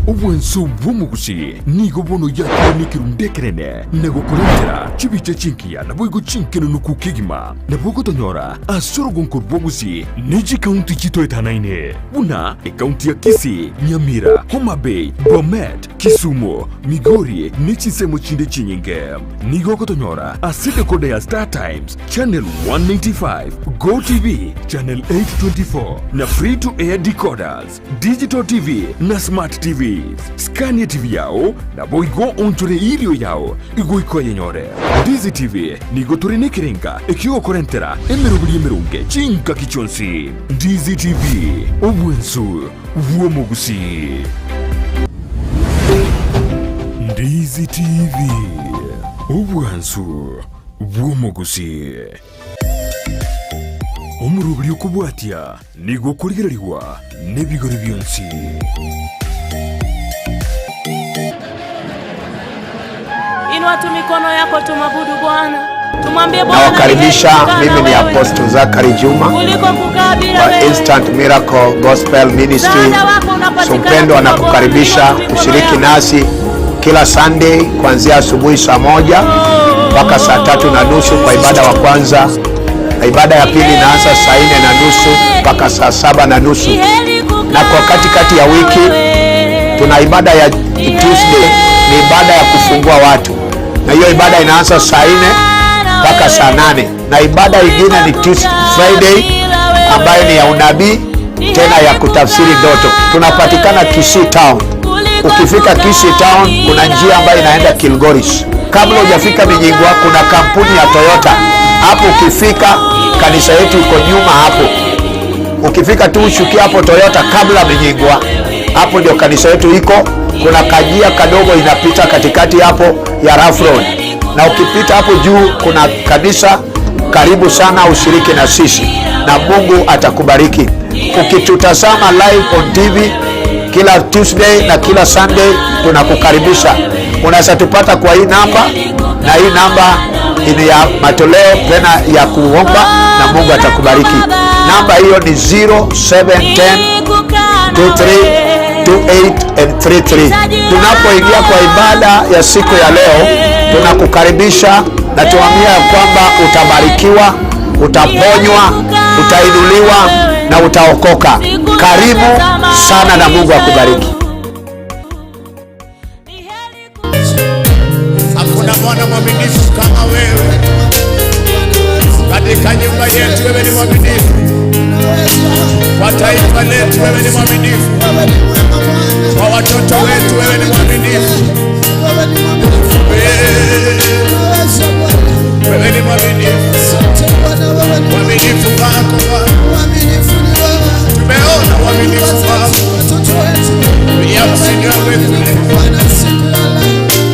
Obwenso bw'omugusi nigo bono yakirundekerene nagokorentera chibiche chinkia nabwo chinkeno nukukigima nabwo gotonyora asoro gonkor bwogusi niji county chitoetanaine buna county ya Kisii, Nyamira, Homa Bay, Bomet, Kisumu, Migori nichisemo chinde chinyinge nigo gotonyora aside kode ya Star Times channel 195, Go TV channel 824 na free to air decoders, digital TV na smart TV. Scania TV yao na boigo onchore ilio yao igo iko yenyore. Ndizi TV nigo turine kirenga ekigo korentera emerubuli emerunge chinka kichonsi. Ndizi TV obwensu vuomogusi. Ndizi TV obwensu vuomogusi. Omurubuli okubwatia nigo kurigereriwa nebigori byonsi. Inua tu mikono yako tumwabudu Bwana. Tumwambie Bwana. Nawakaribisha, mimi ni Apostle Zachary Juma wa Instant Miracle Gospel Ministry. Mpendwa anakukaribisha kushiriki nasi kila Sunday kuanzia asubuhi saa 1 mpaka saa 3:30 kwa ibada wa kwanza. Na ibada ya pili inaanza saa 4:30 mpaka saa 7:30. Na kwa katikati ya wiki tuna ibada ya Tuesday, ni ibada ya kufungua watu. Na hiyo ibada inaanza saa 4 mpaka saa 8. Na ibada nyingine ni Friday ambayo ni ya unabii tena ya kutafsiri ndoto. Tunapatikana Kisii Town. Ukifika Kisii Town kuna njia ambayo inaenda Kilgoris. Kabla hujafika Minyingwa kuna kampuni ya Toyota. Hapo ukifika kanisa yetu iko nyuma hapo. Ukifika tu ushukia hapo Toyota kabla Minyingwa. Hapo ndio kanisa yetu iko. Kuna kajia kadogo inapita katikati hapo ya Rough Road. Na ukipita hapo juu kuna kanisa. Karibu sana ushiriki na sisi na Mungu atakubariki. Ukitutazama live on TV kila Tuesday na kila Sunday tunakukaribisha. Unaweza tupata kwa hii namba, na hii namba ni ya matoleo tena ya kuomba na Mungu atakubariki. Namba hiyo ni 0710232833. Tunapoingia kwa ibada ya siku ya leo tunakukaribisha na tuambia kwamba utabarikiwa, utaponywa, utainuliwa na utaokoka. Karibu sana na Mungu akubariki. Hakuna mwana mwaminifu kama wewe. Katika nyumba yetu wewe ni mwaminifu. Kwa taifa letu wewe ni mwaminifu. Kwa watoto wetu wewe ni mwaminifu. Wewe ni mwaminifu. Mwaminifu wako tumeona mwaminifu wako.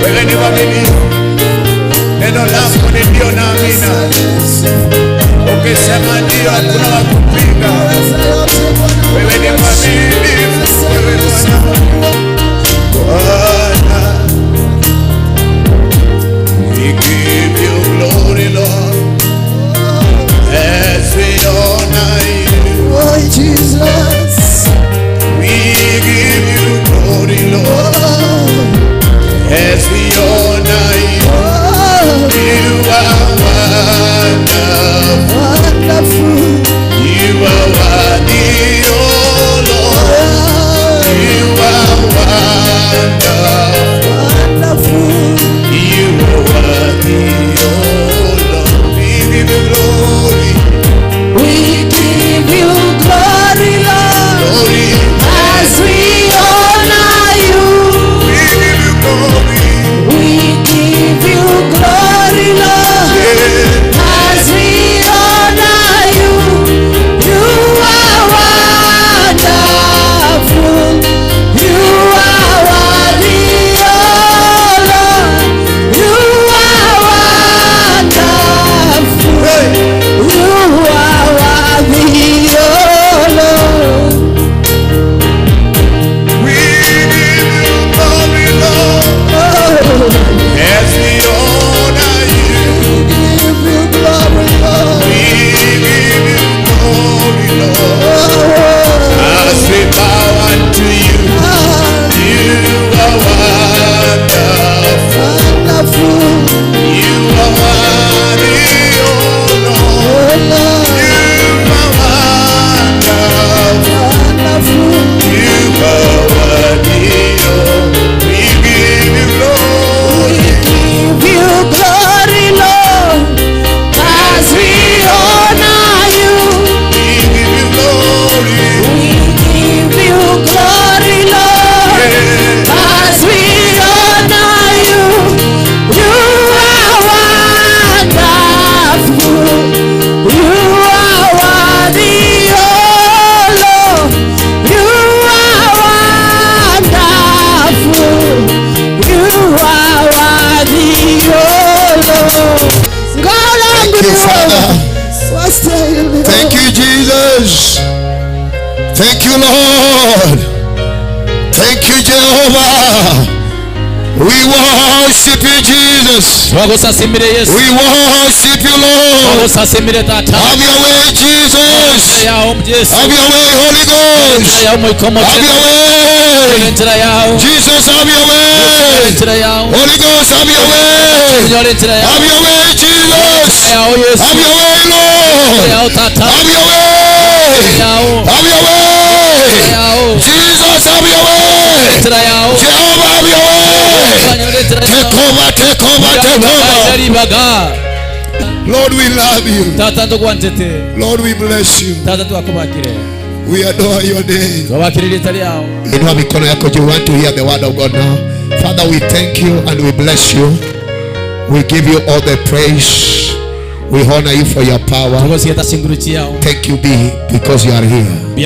Wewe ni mwaminifu. Neno lako ni ndio na amina. Ukisema ndio hakuna wa kupinga. Wewe ni mwaminifu. Wewe ni Thank you, Lord. Thank you, Jehovah. We worship you, Jesus. We worship you, Lord. Have your way, Jesus. Have your way, Holy Ghost. Have your way. Jesus, have your way. Holy Ghost, have your way. Have your way, Jesus. Have your way, Lord. Have your way. Have your way. Jesus, have your way. Jehovah, have your way. Take over, take over, take over. Lord, we love you. Lord, we bless you. We adore your name. Inua mikono yako juu. Want to hear the word of God now. Father, we thank you and we bless you. We give you all the praise. We honor you for your power. Thank you because you are here. In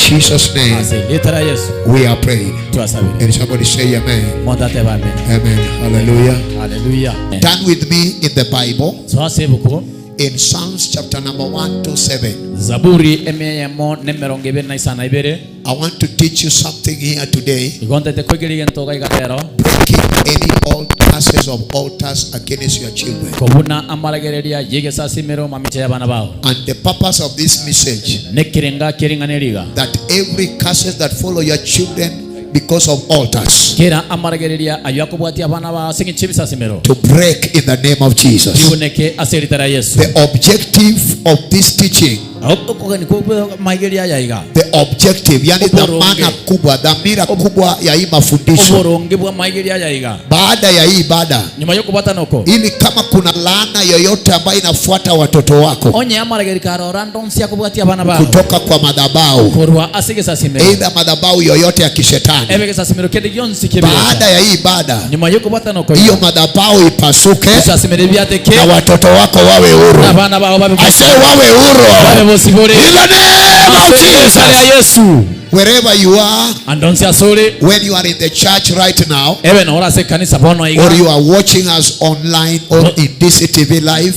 Jesus' name we are praying. And somebody say amen. Amen. Hallelujah. Turn with me in the Bible. In Psalms chapter number 127. I want to teach you something here today. Breaking any old curses of altars against your children. And the purpose of this message, that every curses that follow your children because of altars, to break in the name of Jesus. The objective of this teaching, the objective, yani dhamana kubwa, dhamira kubwa ya hii mafundisho baada ya hii ibada, ili kama kuna laana yoyote ambayo inafuata watoto wako kutoka kwa madhabahu, either madhabahu yoyote ya kishetani, baada ya hii ibada, hiyo madhabahu ipasuke na watoto wako wawe huru. Ase wawe huru. In the name of Jesus. Wherever you are, when you are in the church right now, or you are watching us online or in Ndisi TV live,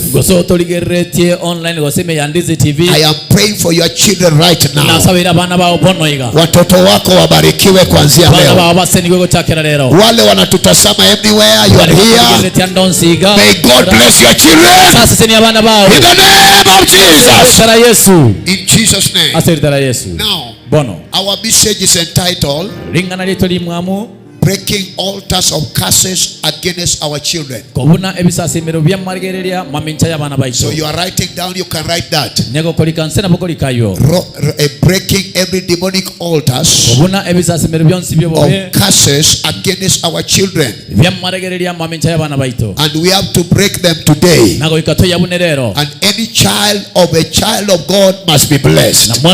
I am praying for your children right now. Watoto wako wabarikiwe kuanzia leo. Wale wanatutazama everywhere, you are here. May God bless your children. In the name of Jesus. In Jesus' name. Now, our message is entitled Breaking Altars of Curses Against Our Children. So you are writing down, you can write that. Breaking every demonic altars of curses against our children. And we have to break them today. And any child of God must be blessed. A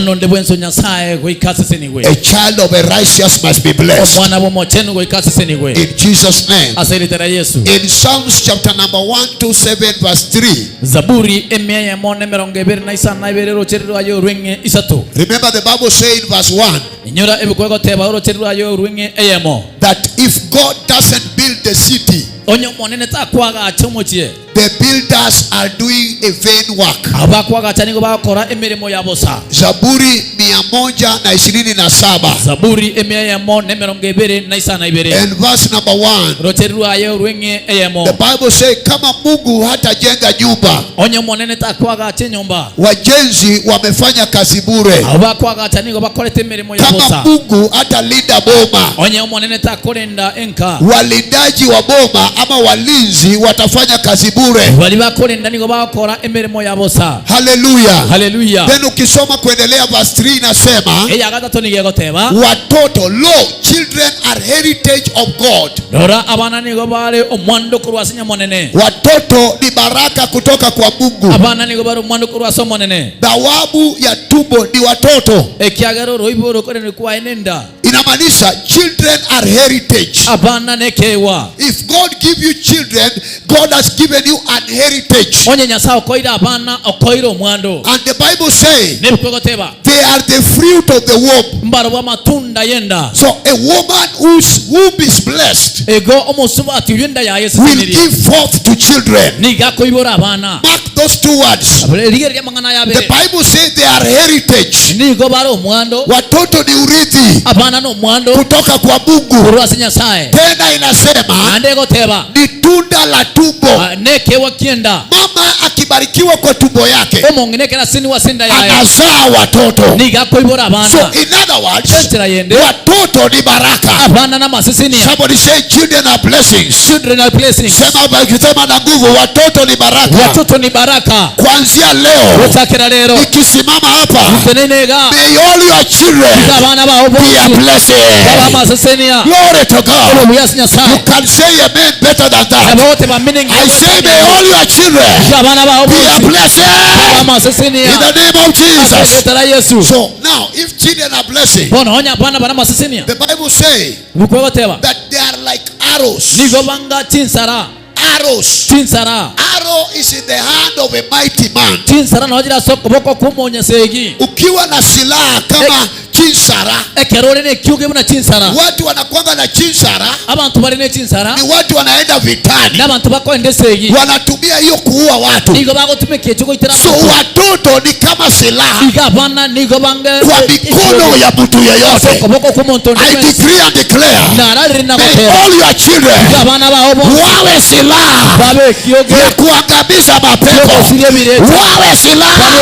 child of a righteous must be blessed. In Jesus' name. In Psalms chapter number 127 verse 3. Remember the Bible says in verse 1 that if God doesn't build the city, the builders are doing a vain work. Zaburi 127. And verse number 1. The Bible says kama Mungu hatajenga nyumba, wajenzi wamefanya kazi bure. Kama Mungu hatalinda boma, walindaji wa boma ama walinzi watafanya kazi bure. Hallelujah. Then ukisoma kuendelea verse 3 inasema watoto, lo, children are heritage of God. Watoto ni baraka kutoka kwa Mungu. Thawabu ya tumbo ni watoto. Inamaanisha children are heritage. If God give you children, God has given you an heritage. And the Bible says they are the fruit of the womb. So a woman whose womb is blessed will give forth to children. Mark those two words. The Bible says they are heritage. Watoto ni urithi kutoka kwa Mungu. Tena inasema ni tunda la tumbo. Mama akibarikiwa kwa tumbo yake anazaa watoto. So in other words, watoto ni baraka. Somebody say children are blessings. Sema na nguvu, watoto ni baraka. Kuanzia leo nikisimama hapa, may all your children be a blessing. Glory to God. You can say amen better than that. I say may all your children be a blessing in the name of Jesus. So now if children are blessing, the Bible says that they are like arrows. Arrow is in the hand of a mighty man. Ukiwa na silaha kama chinsara, watu wanakuanga na chinsara, ni watu wanaenda vitani, wanatumia hiyo kuua watu. So watoto ni kama silaha kwa mikono ya mtu yeyote. I decree and declare, may all your children wawe silaha ya kuangamiza mapepo, wawe silaha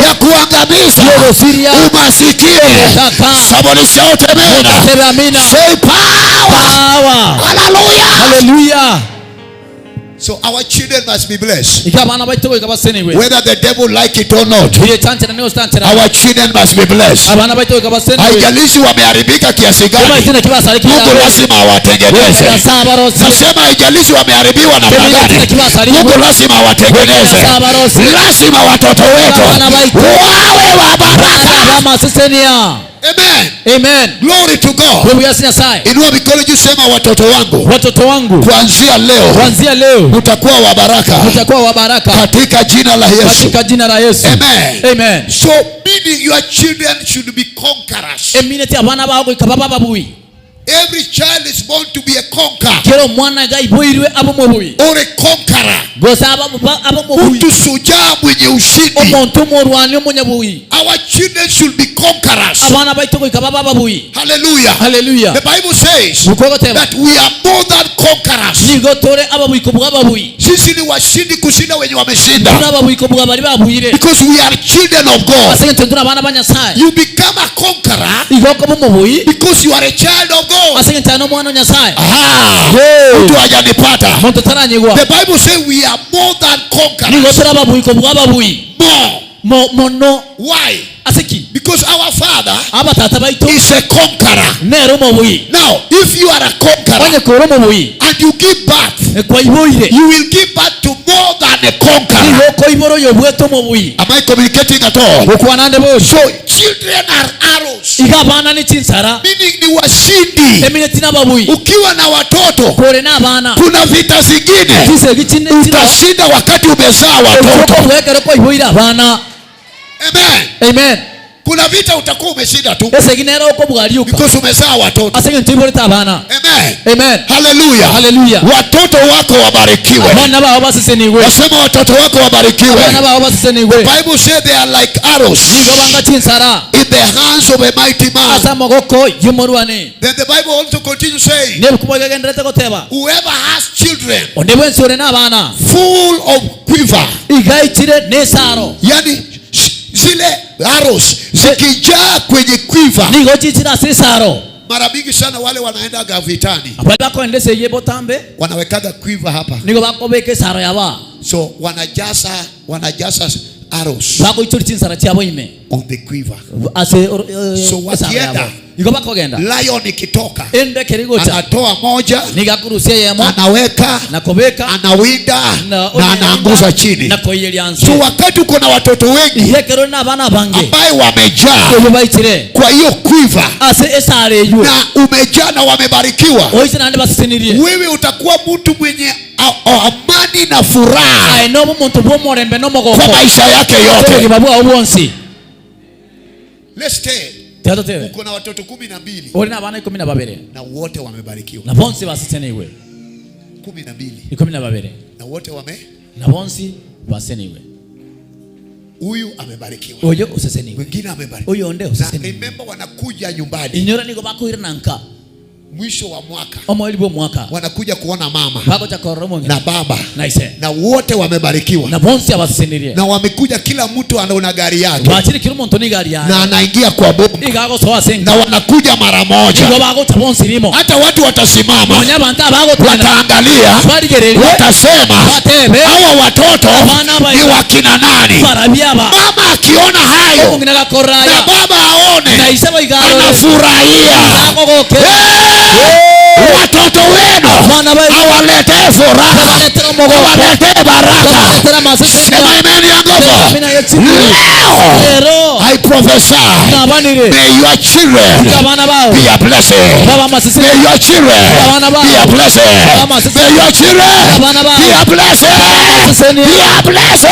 ya kuangamiza umasikini. Somebody shout amen. Say power. Hallelujah. So our children must be blessed. Whether the devil like it or not, our children must be blessed. Haijalishi wameharibika kiasi gani, Mungu lazima awatengeneze. Nasema haijalishi wameharibiwa na gani, Mungu lazima awatengeneze. Lazima watoto wetu wawe wa baraka. Amen. Amen. Glory to God. Inua mikono juu, sema watoto wangu kuanzia leo mtakuwa wa baraka katika jina la Yesu. Amen. Amen. So meaning your children should be conquerors. Every child is born to be a conqueror or a conqueror. Mtu shujaa mwenye ushindi. Our children should be conquerors. Hallelujah. The Bible says that we are more than conquerors. Sisi ni washindi kushinda wenye wameshinda. Because we are children of God. You become a conqueror because you are a child of God. Mtu hajanipata. The Bible says we are more than conquerors. More. Why? Because our Father is a conqueror. Now, if you are a conqueror and you give birth, you will give birth to more than a conqueror. Am I communicating at all? So children are arrows, meaning ni washindi. Ukiwa na watoto, kuna vita zingine utashinda wakati umezaa watoto. Amen. Kuna vita utakuwa umeshinda tu because umezaa watoto. Amen. Hallelujah. Watoto wako wabarikiwe. Wasema watoto wako wabarikiwe. The Bible says they are like arrows in the hands of a mighty man. Then the Bible also continues saying, whoever has children full of quiver, yani zile arrows zikijaa kwenye quiver. Mara mingi sana wale wanaenda gavitani wanawekaga quiver hapa, so wanajaza arrows on the quiver. So wakienda, lion ikitoka anatoa moja, anaweka, anawinda na anaanguza chini. So wakati uko na watoto wengi ambaye wamejaa kwa hiyo quiver na umejaa na wamebarikiwa, wewe utakuwa mtu mwenye amani na furaha kwa maisha yake yote. Let's stay. Uko na watoto 12. Uri na bana 12. Na wote wamebarikiwa. Na bonsi basiteniwe. 12. Na wote na bonsi baseniwe. Huyu amebarikiwa. Oyo useseniwe. Wengine amebarikiwa. Oyo onde useseniwe. Na remember wanakuja nyumbani. Inyora niko bakuira nanka. Mwisho wa mwaka. Omwelibo mwaka. Wanakuja kuona mama. Bako cha koromo na baba. Naise. Na wote wamebarikiwa. Na bonsi abasenirie. Na wamekuja kila mtu anaona gari yake. Wachiri kila mtu ni gari yake. Na anaingia kwa bomba. Igago soa senga. Na wanakuja mara moja. Igo bago cha bonsi limo. Hata watu watasimama. Onyabanta bago tana. Wataangalia. Watasema. Hawa watoto ni wakina nani? Mama akiona hayo. Na baba aone. Anafurahia. Watoto wenu hawaletee furaha, hawaletee baraka. Sema amen ya nguvu. Leo I prophesy, may your children be a blessing. May your children be a blessing. May your children be a blessing. Be a blessing.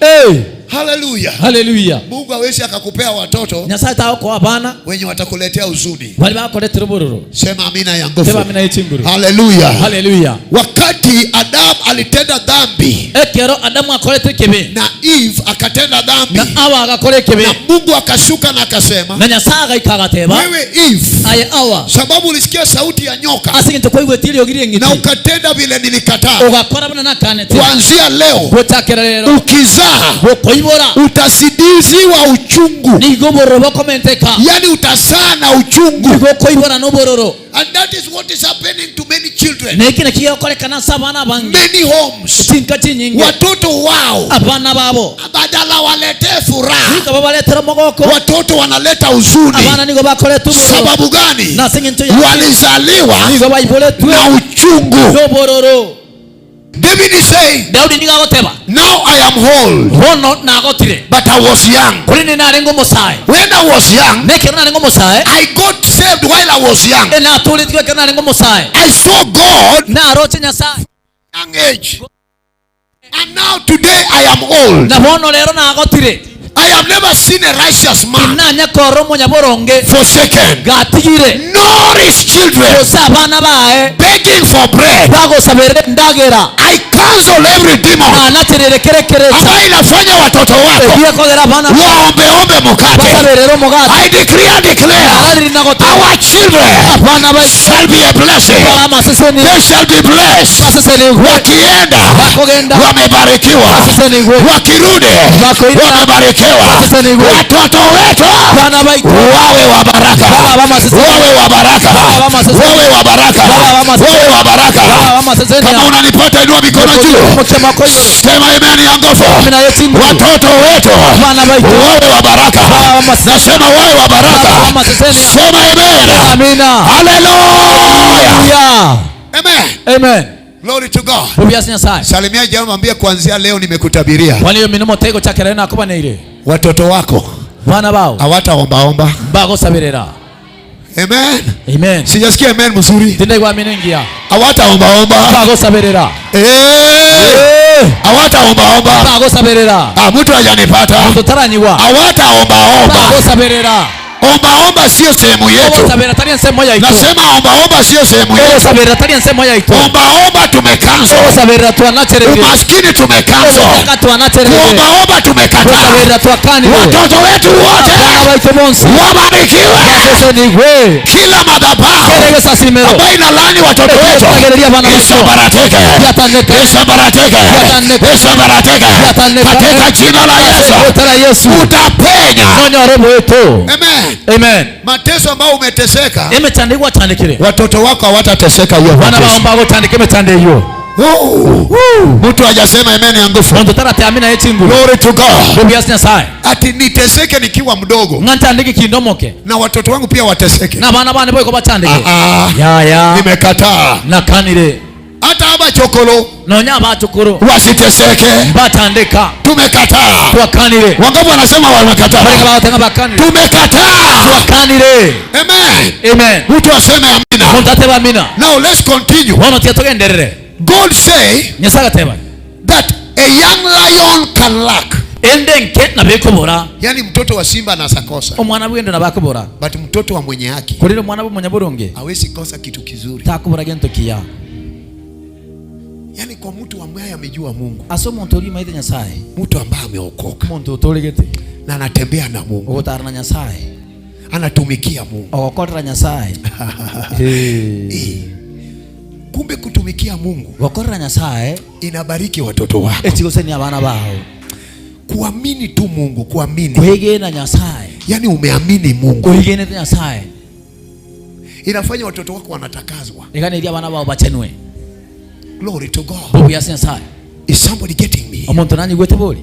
Hey. Hallelujah. Hallelujah. Mungu hawezi akakupea watoto Nyasaye taoko abana wenye watakuletea huzuni. Bali bakoletera ubururu. Sema amina ya nguvu. Sema amina yechinguru. Hallelujah. Hallelujah. Wakati Adam alitenda dhambi, ekero Adamu akolete kebe na Eve akatenda dhambi, na Awa akakole kebe, na Mungu akashuka na akasema, na Nyasaye ikagateba, wewe Eve, aye Awa, sababu ulisikia sauti ya nyoka asingite kwa hivyo tili ogiri ngiti na ukatenda vile nilikataa, ugakora bana nakane te, kuanzia leo gotakera lero ukizaa koibora utasidiziwa uchungu. Ni goboro bakomenteka, yani utazaa na uchungu. Ni koibora no bororo. And that is what is happening to many children. Nekina kiyo kole kana sabana bangi. Many homes. Tinkati nyingi. Watoto wao abana babo badala waletee furaha, nika babaletera mogoko, watoto wanaleta huzuni. Abana niko bakole tu. Sababu gani? Na singinto ya walizaliwa niko baibole tu na uchungu. No bororo. David is saying, Daudi niga goteba, now I am old, hono na gotire, but I was young. Kulini na rengo mosai. When I was young, nekero na rengo mosai, I got saved while I was young. Na tulitwe kana rengo mosai. I saw God na roche Nyasaye young age. And now today I am old. Na hono lero na gotire. I have never seen a righteous man forsaken, nor his children begging for bread. I cancel every demon ambayo inafanya watoto wako waombeombe mkate. I decree and declare our children shall be a blessing. They shall be blessed. Wakienda wamebarikiwa, wakirudi wamebarikiwa. Watoto wetu wawe wa baraka, wawe wa baraka, wawe wa baraka, wawe wa baraka. Kama unanipata inua mikono juu, sema amen ya nguvu. Watoto wetu wawe wa baraka, nasema wawe wa baraka. Sema amen. Amina. Hallelujah. Amen. Amen. Glory to God. Salimia jirani, mwambie kuanzia leo nimekutabiria. Watoto wako hawataombaomba. Amen. Amen. Sijasikia amen mzuri. Hawataombaomba. Hawataombaomba. Mtu hajanipata. Hawataombaomba. Ombaomba sio sehemu yetu. Nasema ombaomba sio sehemu yetu. Ombaomba tumekansel. Umaskini tumekansel. Ombaomba tumekataa. Watoto wetu wote wabarikiwe. Kila madhabahu ambayo inalaani watoto wetu isabarateke. Isabarateke. Isabarateke. Katika jina la Yesu utapenya. Amen. Amen. Mateso ambao umeteseka, imetandikwa tandikire, watoto wako hawatateseka hiyo. Wana waomba gutandike metande hiyo. Mtu hajasema amen ya nguvu. Glory to God. Ati niteseke nikiwa mdogo, ngantandike kindomoke, na watoto wangu pia wateseke. Na bana bana boy ko batandike. Nimekataa. Na kanire. Hata aba chokolo nonya ba chokoro wasiteseke, batandika. Tumekataa. Tuakanire. Wangapi wanasema wamekataa? Tumekataa. Tuakanire. Amen. Amen. Mtu aseme amina. Mtateba amina. Now let's continue. Wana tiatogenderere. God say Nyasaga teba that a young lion can lack. endenke na bekobora. Yani mtoto wa simba anasakosa, omwana bwende na bakobora, but mtoto wa mwenye haki kulilo mwana mwenye burunge hawezi kosa kitu kizuri. Takobora gento kia. Yani kwa mtu ambaye amejua Mungu, aso muntu uri maithe Nyasaye, mtu ambaye ameokoka, muntu utolegete na anatembea na Mungu, ogotarana Nyasaye, anatumikia Mungu, ogokorera Nyasaye. Kumbe kutumikia Mungu, gokorera Nyasaye inabariki watoto wako. etigoseni abana bao. Kuamini tu Mungu, kuamini. Kwegena Nyasaye. Yani umeamini Mungu. Kwegena Nyasaye. Inafanya watoto wako wanatakazwa. Igane dia bana bao bachenwe. Glory to God. Bobu ya Nyasaye. Is somebody getting me? Omuntu nani gwete boli?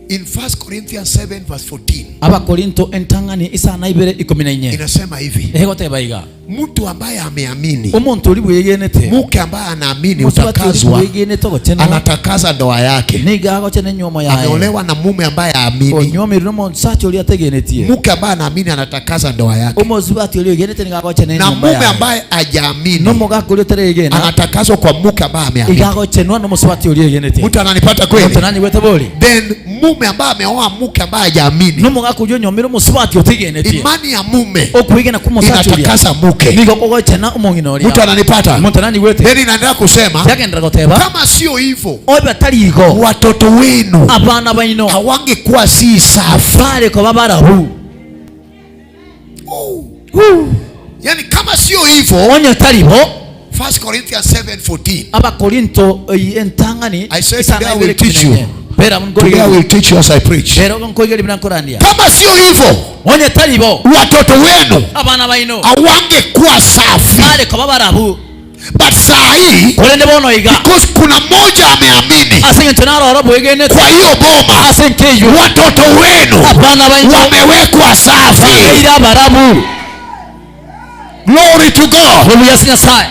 In 1 Corinthians 7 verse 14. Aba Korinto entangani isa na ibere 14. Inasema hivi. Egote baiga. Mtu ambaye ameamini, omuntu uri bwegenete, mke ambaye anaamini utakazwa, anatakaza ndoa yake. Nigago chene nyomo yae. Ameolewa na mume ambaye aamini. Onyomi rumo nsacho uli ategenetie. Mke ambaye anaamini anatakaza ndoa yake. Omozubati uli ogenete nigago chene na nyomo yae. Na mume ambaye hajaamini, nomo gako uli teregena, anatakazwa kwa mke ambaye ameamini. Igago chenwa nomo swati uli ogenete. Mtu ananipata kweli? Mtu nani gwete boli? Then mume ambaye ameoa mke ambaye hajaamini, nomo gako jo nyomi rumo swati otegenetie. Imani ya mume okuigena kumosacho inatakaza mke. Nigo chena umonginoria. Mtu ananipata? Mtu nani gwete? Then inaendelea kusema, yagendera goteba, kama sio hivyo, oba taligo, watoto wenu abana baino hawangekuwa si safi. Fare ko babara hu. Yani kama sio hivyo, onye talibo. 1 Corinthians 7:14. Aba Korinto entangani I said today I will teach you. Today I will teach you as I preach. Kama sio hivyo, onye talibo, watoto wenu abana baino hawangekuwa safi. Fare ko babara hu. But saa hii, because kuna mmoja ameamini, kwa hiyo boma watoto wenu wamewekwa safi. Glory to God.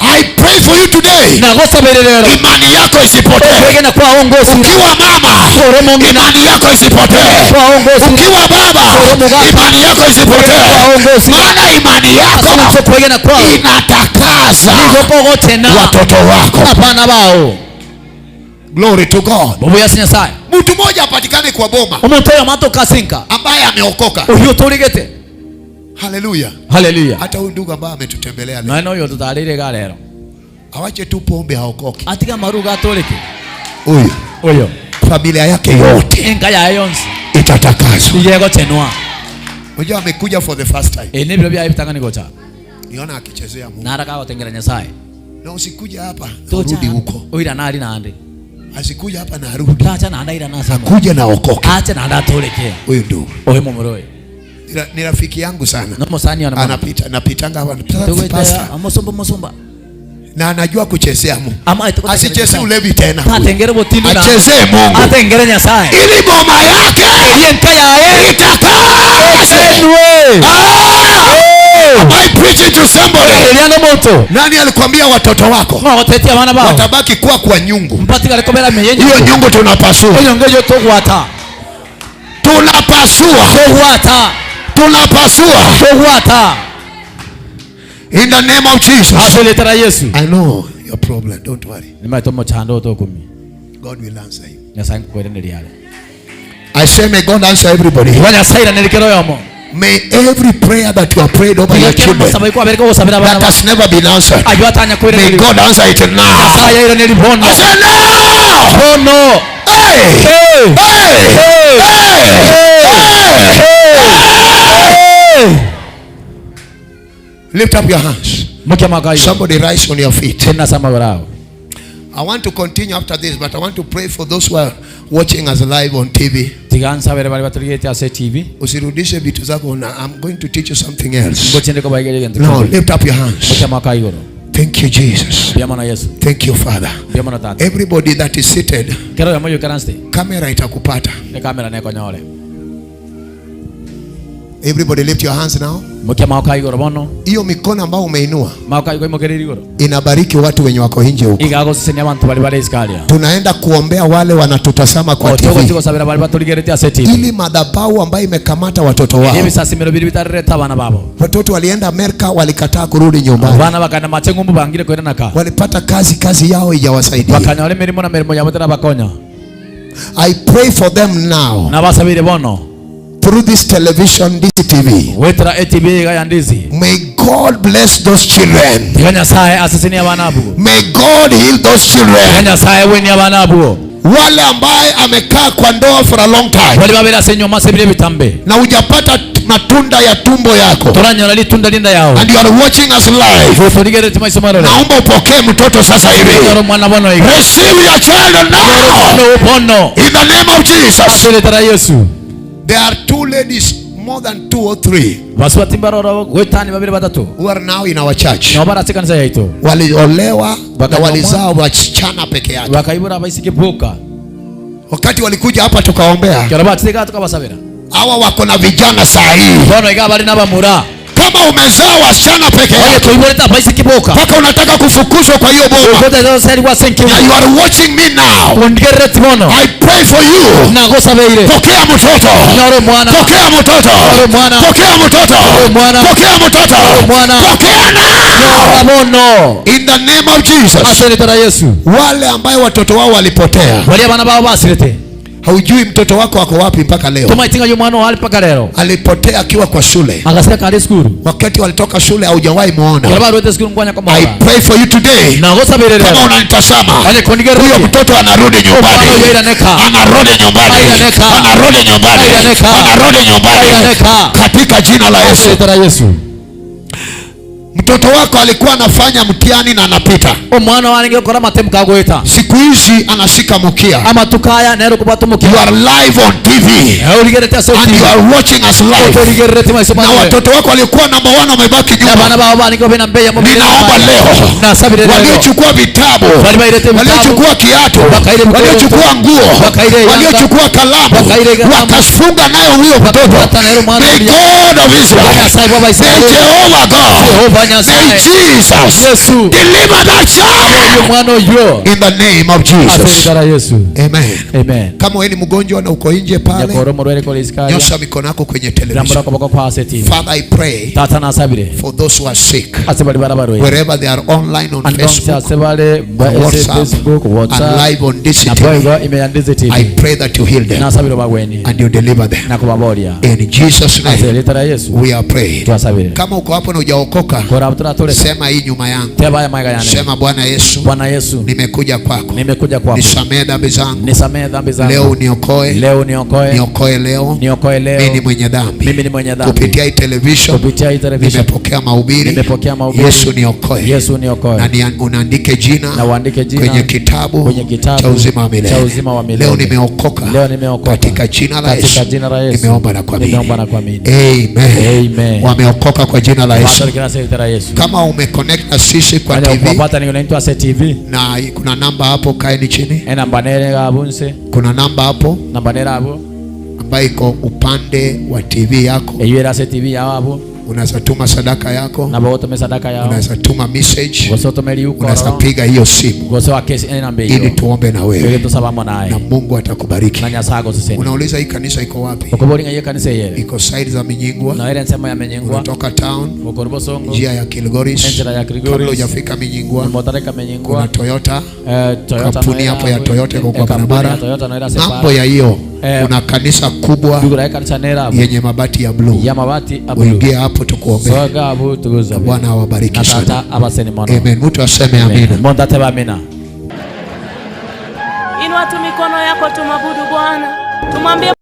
I pray for you today. Imani yako isipotee. Ukiwa mama, imani yako isipotee. Ukiwa baba, imani yako isipotee. Maana imani yako inatakaza watoto wako. Glory to God. Mtu mmoja apatikane kwa boma ambaye ameokoka. Hallelujah. Hallelujah. Hata huyu ndugu ambaye ametutembelea leo. Na no yo tutalire galero. Awache tu pombe haokoki. Atika maruga atoleke. Huyo. Familia yake yote. Enkaya yonsi itatakazwa. Yego chenwa. Unajua amekuja for the first time. Enebyo bya ibitanga nigocha. Niona akichezea Mungu. Naraka watengera Nyasaye. Na usikuja hapa rudi huko. Oira nali nande. Asikuja hapa na rudi. Acha na ndaira nasa. Kuja na okoka. Acha na ndatoleke. Huyo ndugu. Ohe momoroe. Ni rafiki yangu sana. Napitanga hapa Musomba. Na anajua kuchezea Mungu. Asichezee ulevi tena. Achezee Mungu. Atengere Nyasaye. Ili boma yake Am I preaching to somebody? Nani alikwambia watoto wako watabaki kuwa kwa nyungu? Hiyo nyungu tunapasua. In the name of Jesus. I know your problem. Don't worry. God will answer you. I say may God answer everybody. May every prayer that you have prayed over your children that has never been answered, may God answer it now. I say now. Lift up your hands. Somebody rise on your feet. I want to continue after this, but I want to pray for those who are watching us live on TV. Usirudishe vitu zako. I'm going to teach you something else. Now lift up your hands. Thank you, Jesus. Thank you, Father. Everybody that is seated, camera itakupata. Everybody lift your hands now. Hiyo mikono ambayo umeinua inabariki watu wenye wako nje huko. Tunaenda kuombea wale wanatutazama kwa TV, ili madhabahu ambayo imekamata watoto wao. Watoto walienda Amerika, walikataa kurudi nyumbani. Walipata kazi yao haijawasaidia. I pray for them now. Nabasabire bono. Through this television, this TV. Wetra ETV ya Ndizi. May God bless those children. May God heal those children. Wale ambaye amekaa kwa ndoa for a long time na hujapata matunda ya tumbo yako, and you are watching us live, naomba upokee mtoto sasa hivi. Receive your child now in the name of Jesus. There are two ladies, more than 2 or 3, who are now in our church. Waliolewa na walizaa wasichana peke yake. Wakati walikuja hapa tukaombea, hawa wako na vijana saa hii. Kama umezaa wasichana peke yake mpaka unataka kufukuzwa kwa hiyo boma, you are watching me now, I pray for you. Pokea mtoto, pokea mtoto, pokea mtoto, pokea mtoto, pokea now in the name of Jesus. Wale ambaye watoto wao walipotea, haujui mtoto wako wako wapi mpaka leo. Alipotea akiwa kwa shule. Wakati walitoka shule haujawahi muona. I pray for you today. Kama unanitazama, huyo mtoto anarudi nyumbani. Anarudi nyumbani. Anarudi nyumbani. Anarudi nyumbani. Katika jina la Yesu. Mtoto wako alikuwa anafanya mtihani na anapita. Siku hizi anashika mkia. You are live on TV and you are watching us live. Na watoto wako walikuwa number 1 wamebaki nyuma. Ninaomba leo waliochukua vitabu, waliochukua kiatu, waliochukua nguo, waliochukua kalamu, wakafunga nayo huyo mtoto. May God of Israel, may Jehovah God, may Jesus deliver that child in the name of Jesus. Amen. Amen. Kama wewe ni mgonjwa na uko nje pale, nyosha mikono yako kwenye television. Father, I pray for those who are sick, wherever they are online on Facebook, and live on this TV. I pray that you heal them and you deliver them. In Jesus' name we are praying. Kama uko hapo na hujaokoka, sema hii nyuma yangu. Sema Bwana Yesu, nimekuja kwako. Nisamehe dhambi zangu. Leo uniokoe. Niokoe leo. Mimi ni mwenye dhambi. Kupitia hii television nimepokea mahubiri. Yesu niokoe. Na unaandike jina kwenye kitabu cha uzima wa milele. Leo nimeokoka katika jina la Yesu. Nimeomba na kuamini. Amen. Wameokoka kwa jina la Yesu. Kama umeconnect na sisi kwa TV na kuna namba hapo, kaeni chini. Kuna namba hapo ambayo iko upande wa TV yako. Unaweza tuma sadaka yako, unaweza tuma message, unaweza piga hiyo simu ili tuombe na wewe na Mungu atakubariki. Unauliza hii kanisa iko wapi? Iko side za Minyingwa. Unatoka town njia ya Kilgoris, kabla hujafika Minyingwa kuna Toyota, kampuni hapo ya Toyota kwa barabara. Mambo ya hiyo kuna kanisa kubwa yenye mabati ya blue. Uingie hapo tukuombe. Bwana awabariki sana. Amen. Mtu aseme amina. Inua tu mikono yako tumabudu Bwana. Tumwambie